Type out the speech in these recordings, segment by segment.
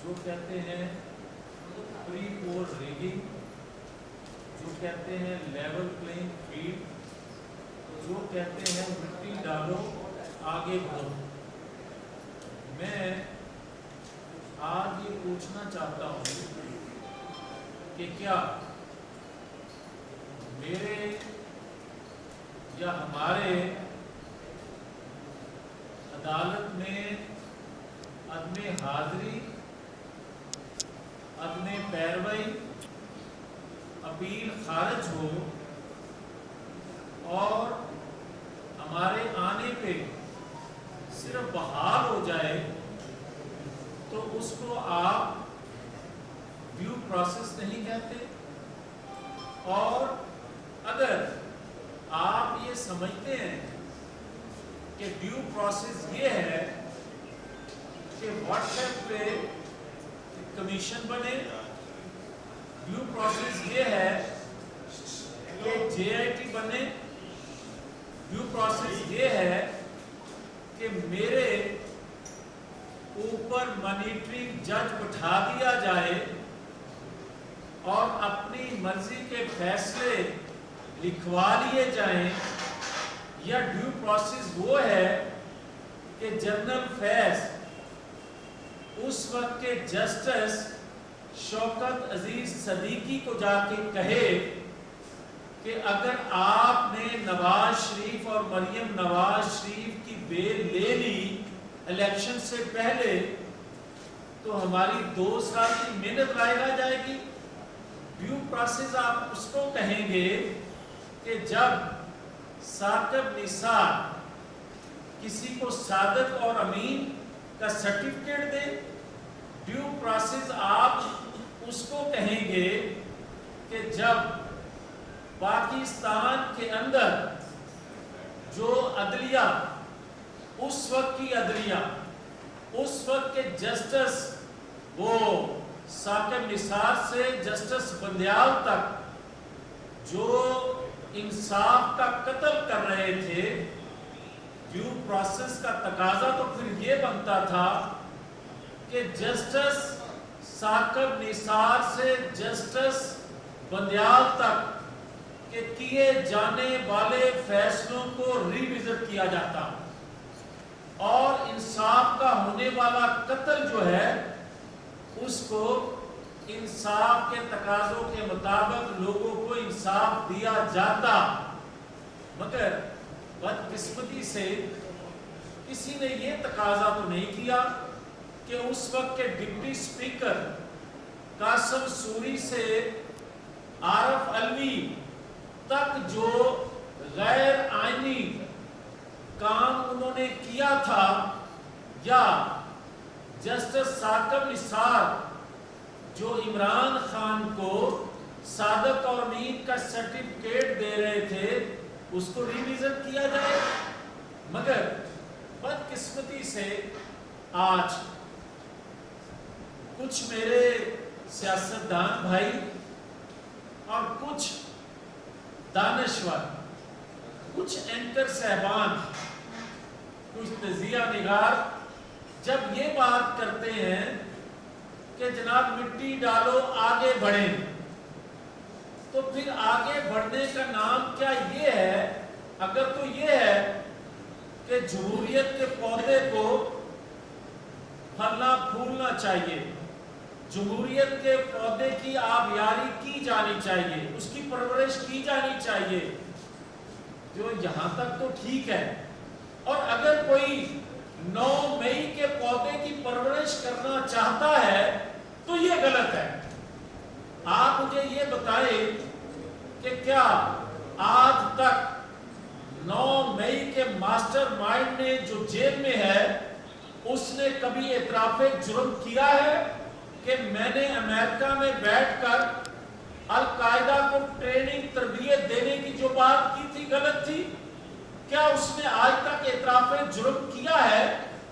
جو کہتے ہیں پری پول ریگنگ، جو کہتے ہیں لیول پلینگ فیلڈ، جو کہتے ہیں مٹی ڈالو آگے بڑھو۔ میں آج یہ پوچھنا چاہتا ہوں کہ کیا میرے یا ہمارے عدالت میں عدم حاضری، عدم پیروی، اپیل خارج ہو اور ہمارے آنے پہ صرف بحال ہو جائے تو اس کو آپ ڈیو پروسیس نہیں کہتے؟ اور اگر آپ یہ سمجھتے ہیں کہ ڈیو پروسیس یہ ہے کہ واٹس ایپ پہ کمیشن بنے، ڈیو پروسیس یہ ہے کہ جے آئی ٹی بنے، ڈیو پروسیس یہ ہے کہ میرے اوپر مانیٹرنگ جج بٹھا دیا جائے اور اپنی مرضی کے فیصلے لکھوا لیے جائیں، یا ڈیو پروسیس وہ ہے کہ جنرل فیض اس وقت کے جسٹس شوکت عزیز صدیقی کو جا کے کہے کہ اگر آپ نے نواز شریف اور مریم نواز شریف کی بیل لے لی الیکشن سے پہلے تو ہماری 2 سال کی محنت ضائع آ جائے گی۔ ڈیو پروسیس آپ اس کو کہیں گے کہ جب ثاقب نثار کسی کو صادق اور امین کا سرٹیفکیٹ دے، ڈیو پروسیس آپ اس کو کہیں گے کہ جب پاکستان کے اندر جو عدلیہ، اس وقت کی عدلیہ، اس وقت کے جسٹس، وہ ثاقب نثار سے جسٹس بندیال تک جو انصاف کا قتل کر رہے تھے، ڈیو پروسیس کا تقاضا تو پھر یہ بنتا تھا کہ جسٹس ثاقب نثار سے جسٹس بندیال تک کہ کیے جانے والے فیصلوں کو ری وزٹ کیا جاتا اور انصاف کا ہونے والا قتل جو ہے اس کو انصاف کے تقاضوں کے مطابق لوگوں کو انصاف دیا جاتا۔ مگر بدقسمتی سے کسی نے یہ تقاضا تو نہیں کیا کہ اس وقت کے ڈپٹی اسپیکر قاسم سوری سے عارف علوی تک جو غیر آئینی کام انہوں نے کیا تھا، یا جسٹس ثاقب نثار جو عمران خان کو صادق اور امین کا سرٹیفکیٹ دے رہے تھے، اس کو ریویژن کیا جائے۔ مگر بدقسمتی سے آج کچھ میرے سیاستدان بھائی اور کچھ دانشور، کچھ اینکر صاحبان، کچھ تجزیہ نگار جب یہ بات کرتے ہیں کہ جناب مٹی ڈالو آگے بڑھیں، تو پھر آگے بڑھنے کا نام کیا یہ ہے؟ اگر تو یہ ہے کہ جمہوریت کے پودے کو پھلنا پھولنا چاہیے، جمہوریت کے پودے کی آبیاری کی جانی چاہیے، اس کی پرورش کی جانی چاہیے، جو یہاں تک تو ٹھیک ہے۔ اور اگر کوئی 9 مئی کے پودے کی پرورش کرنا چاہتا ہے تو یہ غلط ہے۔ آپ مجھے یہ بتائیں کہ کیا آج تک 9 مئی کے ماسٹر مائنڈ نے جو جیل میں ہے اس نے کبھی اعتراف جرم کیا ہے کہ میں نے امریکہ میں بیٹھ کر القاعدہ کو ٹریننگ تربیت دینے کی جو بات کی تھی غلط تھی؟ کیا اس نے آج تک اعتراف جرم کیا ہے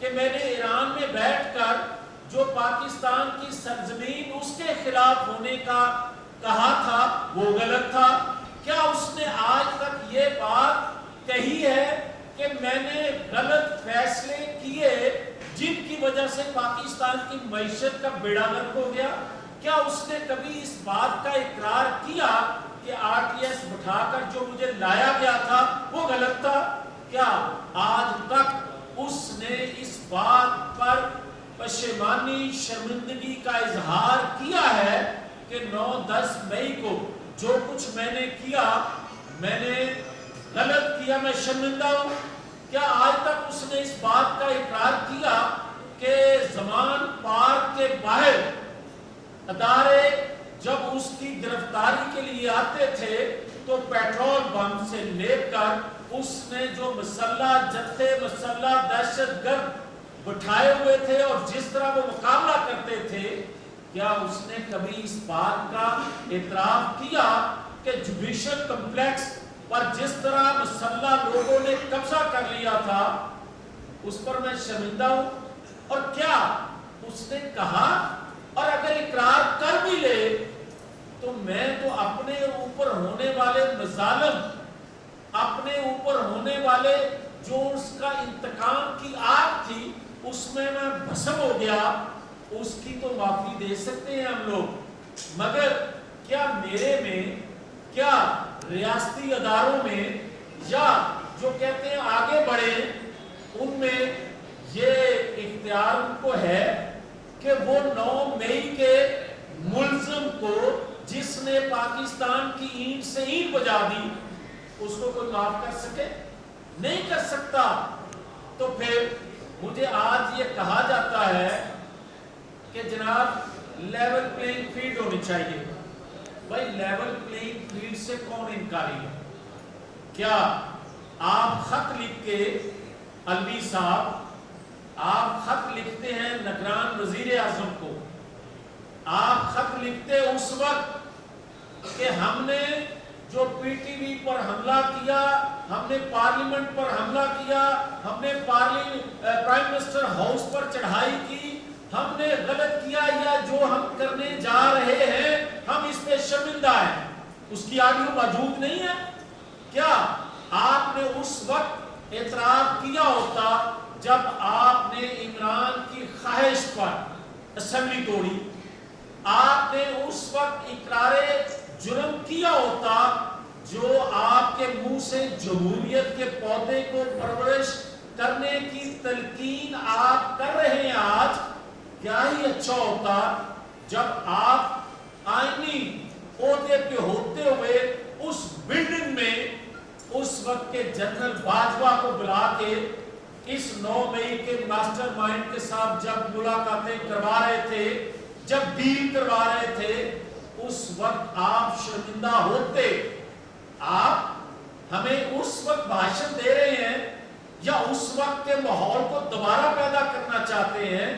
کہ میں نے ایران میں بیٹھ کر جو پاکستان کی سرزمین اس کے خلاف ہونے کا کہا تھا وہ غلط تھا؟ کیا اس نے آج تک یہ بات کہی ہے کہ میں نے غلط فیصلے کیے جن کی وجہ سے پاکستان کی معیشت کا بیڑا غرق ہو گیا؟ کیا اس نے کبھی اس بات کا اقرار کیا کہ RTS بٹھا کر جو مجھے لایا گیا تھا وہ غلط تھا؟ کیا آج تک اس نے اس بات پر پشیمانی شرمندگی کا اظہار کیا ہے کہ 9-10 مئی کو جو کچھ میں نے کیا میں نے غلط کیا، میں شرمندہ ہوں؟ کیا آج تک اس نے اس بات کا اقرار کیا کہ زمان پارک کے باہر ادارے جب اس کی گرفتاری کے لیے آتے تھے تو پیٹرول بم سے لے کر اس نے جو مسلح جتھے مسلح دہشت گرد بٹھائے ہوئے تھے اور جس طرح وہ مقابلہ کرتے تھے، کیا اس نے کبھی اس بات کا اعتراف کیا کہ جوڈیشل کمپلیکس پر جس طرح مسلح لوگوں نے قبضہ کر لیا تھا اس پر میں شرمندہ ہوں؟ اور کیا اس نے کہا، اور اگر اقرار کر بھی لے تو میں تو اپنے اوپر ہونے والے مظالم، اپنے اوپر ہونے والے جو اس کا انتقام کی آگ تھی اس میں بھسم ہو گیا، اس کی تو معافی دے سکتے ہیں ہم لوگ، مگر کیا میرے میں، کیا ریاستی اداروں میں، یا جو کہتے ہیں آگے بڑھے ان میں یہ اختیار ان کو ہے کہ وہ 9 مئی کے ملزم کو جس نے پاکستان کی اینٹ سے اینٹ بجا دی اس کو کوئی معاف کر سکے؟ نہیں کر سکتا۔ تو پھر مجھے آج یہ کہا جاتا ہے کہ جناب لیول پلینگ فیلڈ ہونی چاہیے۔ بھائی لیول پلینگ فیلڈ سے کون انکاری ہے؟ کیا آپ خط لکھ کے الوی صاحب، آپ خط لکھتے ہیں نگران وزیر اعظم کو، آپ خط لکھتے اس وقت کہ ہم نے جو PTV پر حملہ کیا، ہم نے پارلیمنٹ پر حملہ کیا، ہم نے پرائم منسٹر ہاؤس پر چڑھائی کی، ہم نے غلط کیا، یا جو ہم کرنے جا رہے ہیں ہم اس پہ شرمندہ ہیں، اس کی آڈیو موجود نہیں ہے؟ کیا آپ نے اس وقت اعتراف کیا ہوتا جب آپ نے عمران کی خواہش پر اسمبلی توڑی؟ آپ نے اس وقت اقرار جرم کیا ہوتا جو آپ کے منہ سے جمہوریت کے پودے کو پرورش کرنے کی تلقین آپ کر رہے ہیں آج؟ کیا ہی اچھا ہوتا جب آپ آئینی عہدے پہ ہوتے ہوئے اس بلڈنگ میں اس وقت کے جنرل باجوہ کو بلا کے اس 9 مئی کے ماسٹر مائنڈ کے ساتھ جب ملاقاتیں کروا رہے تھے، جب ڈیل کروا رہے تھے، اس وقت آپ شرمندہ ہوتے؟ آپ ہمیں اس وقت بھاشن دے رہے ہیں یا اس وقت کے ماحول کو دوبارہ پیدا کرنا چاہتے ہیں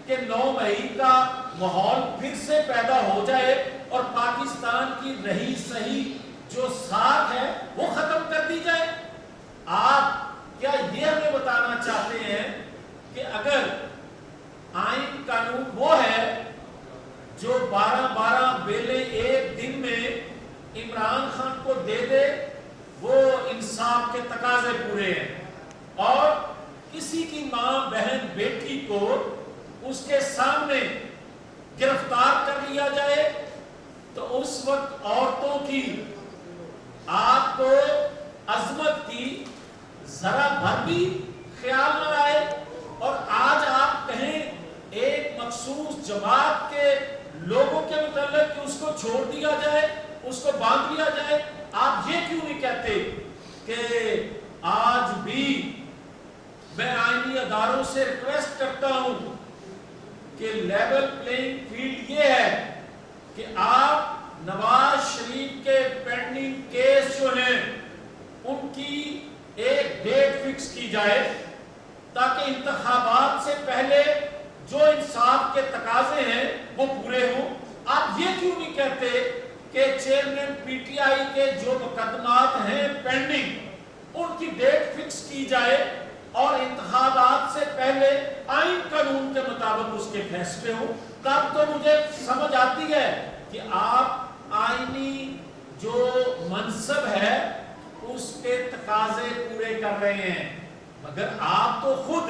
کہ 9 مئی کا ماحول پھر سے پیدا ہو جائے اور پاکستان کی رہی صحیح جو ساتھ ہے وہ ختم کر دی جائے؟ آپ کیا یہ ہمیں بتانا چاہتے ہیں کہ اگر آئین قانون وہ ہے جو 12 بیلے ایک دن میں عمران خان کو دے دے وہ انصاف کے تقاضے پورے ہیں، اور کسی کی ماں بہن بیٹی کو اس کے سامنے گرفتار کر لیا جائے تو اس وقت عورتوں کی آپ کو عظمت کی ذرا بھر بھی خیال نہ آئے؟ اور آج آپ کہیں ایک مخصوص جماعت کے لوگوں کے متعلق کہ اس کو چھوڑ دیا جائے، اس کو باندھ لیا جائے؟ آپ یہ کیوں نہیں کہتے کہ آج بھی میں آئینی اداروں سے ریکویسٹ کرتا ہوں کہ لیول پلینگ فیلڈ یہ ہے کہ آپ نواز شریف کے پینڈنگ کیس جو ہیں ان کی ایک ڈیٹ فکس کی جائے تاکہ انتخابات سے پہلے جو انصاف کے تقاضے ہیں وہ پورے ہوں۔ آپ یہ کیوں نہیں کہتے کہ چیئرمین PTI کے جو مقدمات ہیں پینڈنگ ان کی ڈیٹ فکس کی جائے اور انتخابات سے پہلے آئین قانون کے مطابق اس کے فیصلے ہوں؟ تب تو مجھے سمجھ آتی ہے کہ آپ آئینی جو منصب ہے اس کے تقاضے پورے کر رہے ہیں، مگر آپ تو خود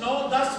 9-10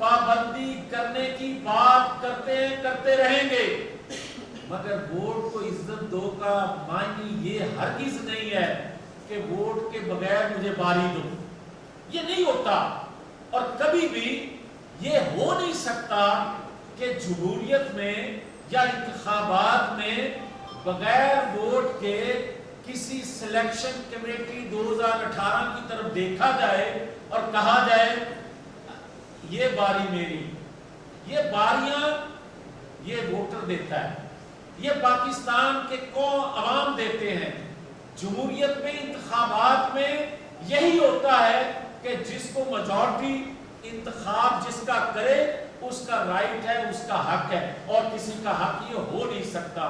پابندی کرنے کی بات کرتے رہیں گے، مگر ووٹ کو عزت دو کا معنی یہ ہرگز نہیں ہے کہ ووٹ کے بغیر مجھے باری دو، یہ نہیں ہوتا۔ اور کبھی بھی یہ ہو نہیں سکتا کہ جمہوریت میں یا انتخابات میں بغیر ووٹ کے کسی سلیکشن کمیٹی 2018 کی طرف دیکھا جائے اور کہا جائے یہ باری میری۔ یہ باریاں یہ ووٹر دیتا ہے، یہ پاکستان کے عوام دیتے ہیں۔ جمہوریت میں انتخابات میں یہی ہوتا ہے کہ جس کو میجورٹی انتخاب جس کا کرے اس کا رائٹ ہے، اس کا حق ہے، اور کسی کا حق یہ ہو نہیں سکتا۔